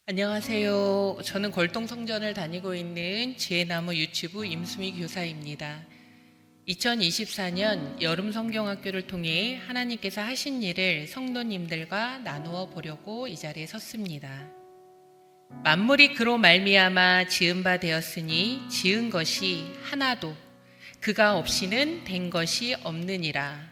안녕하세요. 저는 걸동성전을 다니고 있는 지혜나무 유치부 임수미 교사입니다. 2024년 여름 성경학교를 통해 하나님께서 하신 일을 성도님들과 나누어 보려고 이 자리에 섰습니다. 만물이 그로 말미암아 지은 바 되었으니 지은 것이 하나도 그가 없이는 된 것이 없느니라.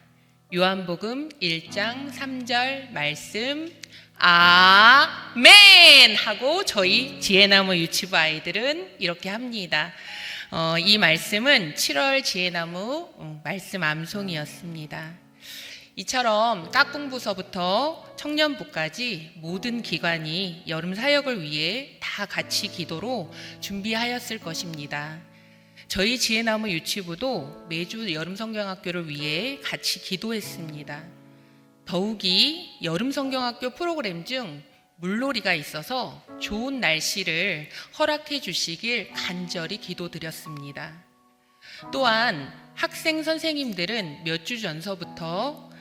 요한복음 1장 3절 말씀 아멘 하고 저희 지혜나무 유치부 아이들은 이렇게 합니다. 이 말씀은 7월 지혜나무 말씀 암송이었습니다. 이처럼 깍꿍부서부터 청년부까지 모든 기관이 여름 사역을 위해 다 같이 기도로 준비하였을 것입니다. 저희 지혜나무 유치부도 매주 여름 성경학교를 위해 같이 기도했습니다. 더욱이 여름 성경학교 프로그램 중 물놀이가 있어서 좋은 날씨를 허락해 주시길 간절히 기도드렸습니다. 또한 학생 선생님들은 몇 주 전서부터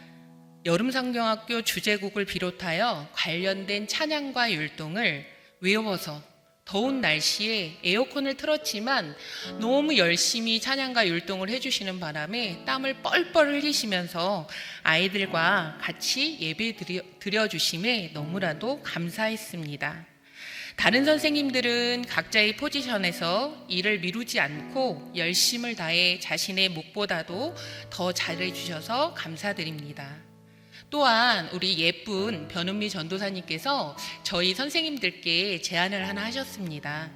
여름 성경학교 주제곡을 비롯하여 관련된 찬양과 율동을 외워서 더운 날씨에 에어컨을 틀었지만 너무 열심히 찬양과 율동을 해주시는 바람에 땀을 뻘뻘 흘리시면서 아이들과 같이 예배 드려주심에 너무나도 감사했습니다. 다른 선생님들은 각자의 포지션에서 일을 미루지 않고 열심을 다해 자신의 목보다도 더 잘해주셔서 감사드립니다. 또한 우리 예쁜 변은미 전도사님께서 저희 선생님들께 제안을 하나 하셨습니다.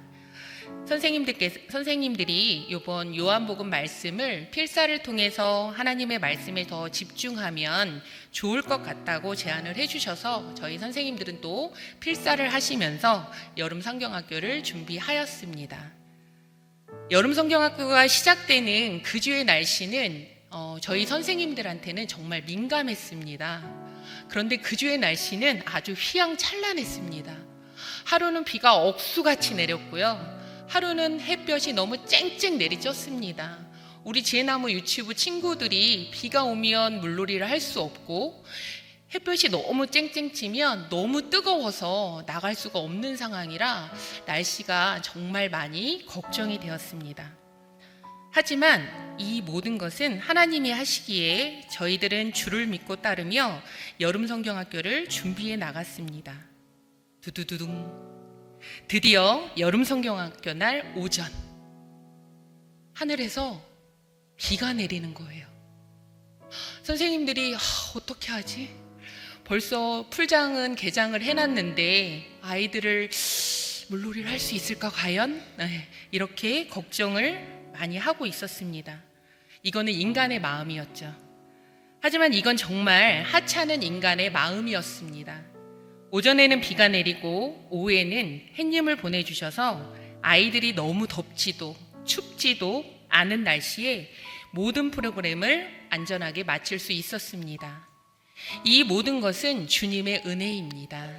선생님들이 이번 요한복음 말씀을 필사를 통해서 하나님의 말씀에 더 집중하면 좋을 것 같다고 제안을 해주셔서 저희 선생님들은 또 필사를 하시면서 여름 성경학교를 준비하였습니다. 여름 성경학교가 시작되는 그 주의 날씨는 저희 선생님들한테는 정말 민감했습니다. 그런데 그 주의 날씨는 아주 휘황찬란했습니다. 하루는 비가 억수같이 내렸고요. 하루는 햇볕이 너무 쨍쨍 내리쬐습니다. 우리 지혜나무 유치부 친구들이 비가 오면 물놀이를 할 수 없고 햇볕이 너무 쨍쨍 찌면 너무 뜨거워서 나갈 수가 없는 상황이라 날씨가 정말 많이 걱정이 되었습니다. 하지만 이 모든 것은 하나님이 하시기에 저희들은 주를 믿고 따르며 여름 성경학교를 준비해 나갔습니다. 두두두둥. 드디어 여름 성경학교 날 오전 하늘에서 비가 내리는 거예요. 선생님들이 어떻게 하지? 벌써 풀장은 개장을 해놨는데 아이들을 물놀이를 할 수 있을까 과연? 이렇게 걱정을 많이 하고 있었습니다. 이거는 인간의 마음이었죠. 하지만 이건 정말 하찮은 인간의 마음이었습니다. 오전에는 비가 내리고 오후에는 햇님을 보내주셔서 아이들이 너무 덥지도 춥지도 않은 날씨에 모든 프로그램을 안전하게 마칠 수 있었습니다. 이 모든 것은 주님의 은혜입니다.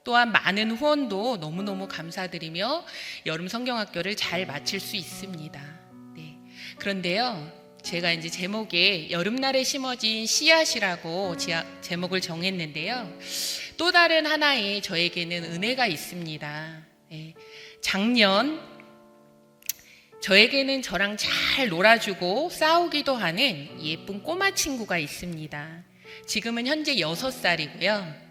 또한 많은 후원도 너무너무 감사드리며 여름 성경학교를 잘 마칠 수 있습니다. 그런데요, 제가 이제 제목에 여름날에 심어진 씨앗이라고 제목을 정했는데요. 또 다른 하나의 저에게는 은혜가 있습니다. 작년 저에게는 저랑 잘 놀아주고 싸우기도 하는 예쁜 꼬마 친구가 있습니다. 지금은 현재 6살이고요.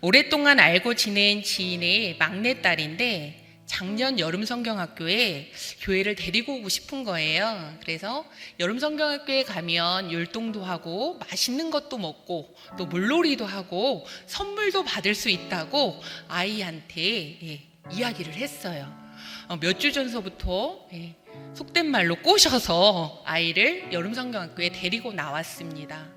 오랫동안 알고 지낸 지인의 막내딸인데 작년 여름 성경학교에 교회를 데리고 오고 싶은 거예요. 그래서 여름 성경학교에 가면 율동도 하고 맛있는 것도 먹고 또 물놀이도 하고 선물도 받을 수 있다고 아이한테 이야기를 했어요. 몇 주 전서부터 속된 말로 꼬셔서 아이를 여름 성경학교에 데리고 나왔습니다.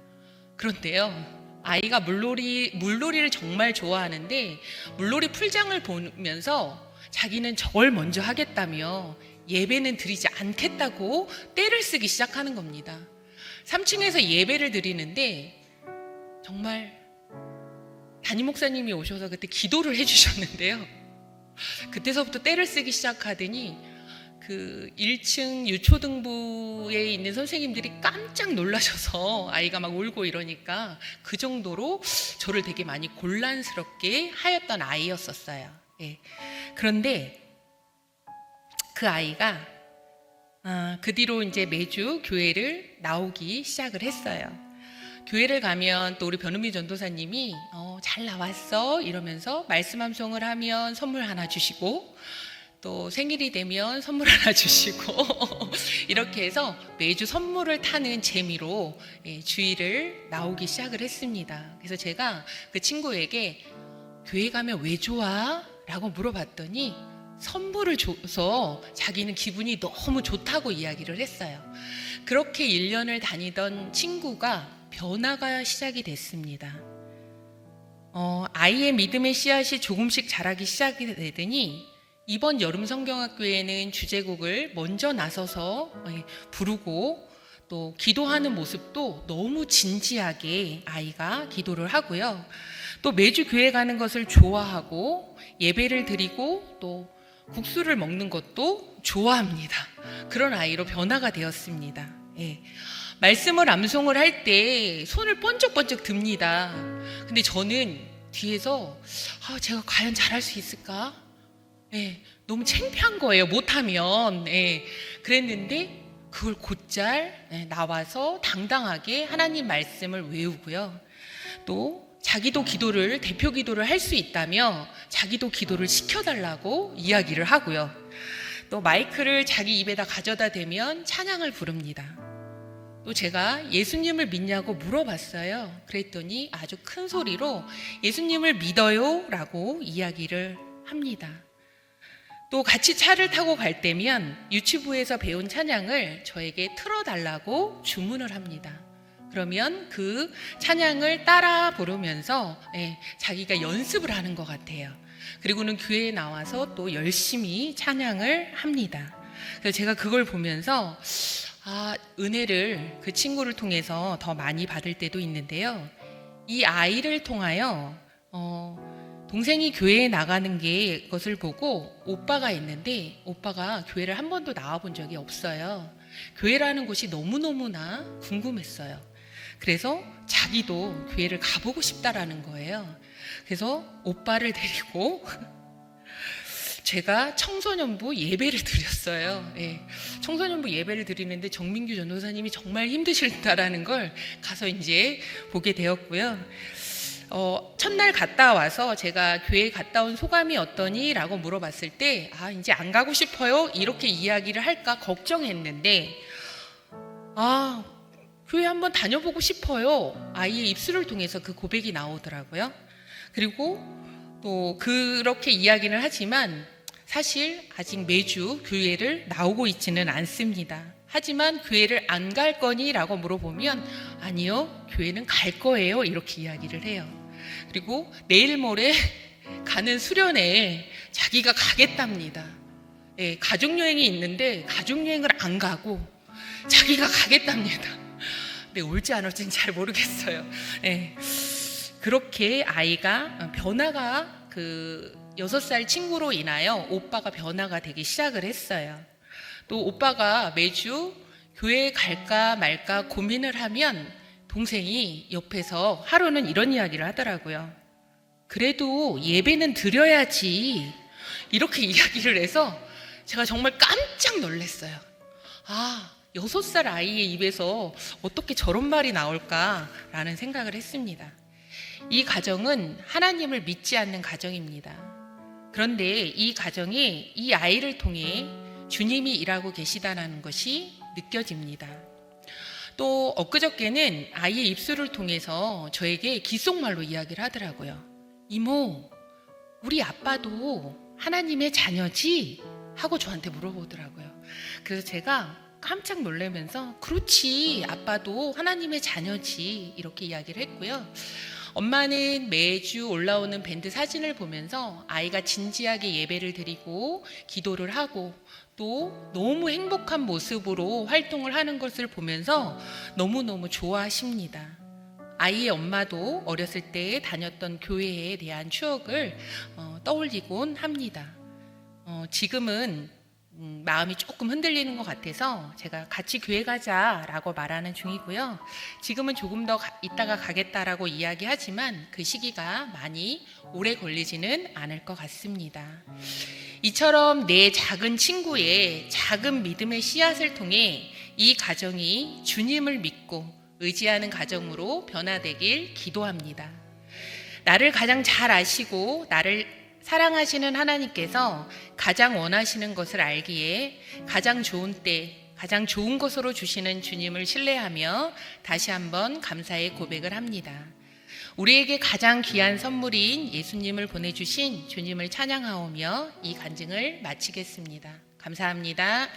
그런데요, 아이가 물놀이를 정말 좋아하는데 물놀이 풀장을 보면서 자기는 저걸 먼저 하겠다며 예배는 드리지 않겠다고 떼를 쓰기 시작하는 겁니다. 3층에서 예배를 드리는데 정말 담임 목사님이 오셔서 그때 기도를 해주셨는데요. 그때서부터 떼를 쓰기 시작하더니 그 1층 유초등부에 있는 선생님들이 깜짝 놀라셔서 아이가 막 울고 이러니까 그 정도로 저를 되게 많이 곤란스럽게 하였던 아이였었어요. 예. 그런데 그 아이가 그 뒤로 이제 매주 교회를 나오기 시작을 했어요. 교회를 가면 또 우리 변은미 전도사님이 잘 나왔어 이러면서 말씀 암송을 하면 선물 하나 주시고, 또 생일이 되면 선물 하나 주시고 이렇게 해서 매주 선물을 타는 재미로 주일을 나오기 시작을 했습니다. 그래서 제가 그 친구에게 교회 가면 왜 좋아? 라고 물어봤더니 선물을 줘서 자기는 기분이 너무 좋다고 이야기를 했어요. 그렇게 1년을 다니던 친구가 변화가 시작이 됐습니다. 아이의 믿음의 씨앗이 조금씩 자라기 시작이 되더니 이번 여름 성경학교에는 주제곡을 먼저 나서서 부르고 또 기도하는 모습도 너무 진지하게 아이가 기도를 하고요. 또 매주 교회 가는 것을 좋아하고 예배를 드리고 또 국수를 먹는 것도 좋아합니다. 그런 아이로 변화가 되었습니다. 말씀을 암송을 할 때 손을 번쩍번쩍 듭니다. 근데 저는 뒤에서 제가 과연 잘할 수 있을까? 너무 창피한 거예요, 못하면. 그랬는데 그걸 곧잘 나와서 당당하게 하나님 말씀을 외우고요. 또 자기도 기도를, 대표 기도를 할 수 있다며 자기도 기도를 시켜달라고 이야기를 하고요. 또 마이크를 자기 입에다 가져다 대면 찬양을 부릅니다. 또 제가 예수님을 믿냐고 물어봤어요. 그랬더니 아주 큰 소리로 예수님을 믿어요 라고 이야기를 합니다. 또 같이 차를 타고 갈 때면 유치부에서 배운 찬양을 저에게 틀어달라고 주문을 합니다. 그러면 그 찬양을 따라 부르면서 자기가 연습을 하는 것 같아요. 그리고는 교회에 나와서 또 열심히 찬양을 합니다. 그래서 제가 그걸 보면서 은혜를 그 친구를 통해서 더 많이 받을 때도 있는데요. 이 아이를 통하여 동생이 교회에 나가는 것을 보고 오빠가 있는데 오빠가 교회를 한 번도 나와본 적이 없어요. 교회라는 곳이 너무너무나 궁금했어요. 그래서 자기도 교회를 가보고 싶다라는 거예요. 그래서 오빠를 데리고 제가 청소년부 예배를 드렸어요. 청소년부 예배를 드리는데 정민규 전도사님이 정말 힘드실다라는 걸 가서 이제 보게 되었고요. 첫날 갔다 와서 제가 교회에 갔다 온 소감이 어떠니? 라고 물어봤을 때 이제 안 가고 싶어요? 이렇게 이야기를 할까 걱정했는데 교회 한번 다녀보고 싶어요. 아이의 입술을 통해서 그 고백이 나오더라고요. 그리고 또 그렇게 이야기를 하지만 사실 아직 매주 교회를 나오고 있지는 않습니다. 하지만 교회를 안 갈 거니? 라고 물어보면 아니요, 교회는 갈 거예요. 이렇게 이야기를 해요. 그리고 내일 모레 가는 수련회에 자기가 가겠답니다. 가족여행이 있는데 가족여행을 안 가고 자기가 가겠답니다. 근데 올지 안 올지는 잘 모르겠어요. 그렇게 아이가 변화가 6살 친구로 인하여 오빠가 변화가 되기 시작을 했어요. 또 오빠가 매주 교회에 갈까 말까 고민을 하면 동생이 옆에서 하루는 이런 이야기를 하더라고요. 그래도 예배는 드려야지. 이렇게 이야기를 해서 제가 정말 깜짝 놀랐어요. 6살 아이의 입에서 어떻게 저런 말이 나올까라는 생각을 했습니다. 이 가정은 하나님을 믿지 않는 가정입니다. 그런데 이 가정에 이 아이를 통해 주님이 일하고 계시다는 것이 느껴집니다. 또 엊그저께는 아이의 입술을 통해서 저에게 귓속말로 이야기를 하더라고요. 이모, 우리 아빠도 하나님의 자녀지? 하고 저한테 물어보더라고요. 그래서 제가 깜짝 놀라면서 그렇지, 아빠도 하나님의 자녀지 이렇게 이야기를 했고요. 엄마는 매주 올라오는 밴드 사진을 보면서 아이가 진지하게 예배를 드리고 기도를 하고 또 너무 행복한 모습으로 활동을 하는 것을 보면서 너무너무 좋아하십니다. 아이의 엄마도 어렸을 때 다녔던 교회에 대한 추억을 떠올리곤 합니다. 지금은 마음이 조금 흔들리는 것 같아서 제가 같이 교회 가자라고 말하는 중이고요. 지금은 조금 더 이따가 가겠다라고 이야기하지만 그 시기가 많이 오래 걸리지는 않을 것 같습니다. 이처럼 내 작은 친구의 작은 믿음의 씨앗을 통해 이 가정이 주님을 믿고 의지하는 가정으로 변화되길 기도합니다. 나를 가장 잘 아시고 나를 사랑하시는 하나님께서 가장 원하시는 것을 알기에 가장 좋은 때, 가장 좋은 것으로 주시는 주님을 신뢰하며 다시 한번 감사의 고백을 합니다. 우리에게 가장 귀한 선물인 예수님을 보내주신 주님을 찬양하오며 이 간증을 마치겠습니다. 감사합니다.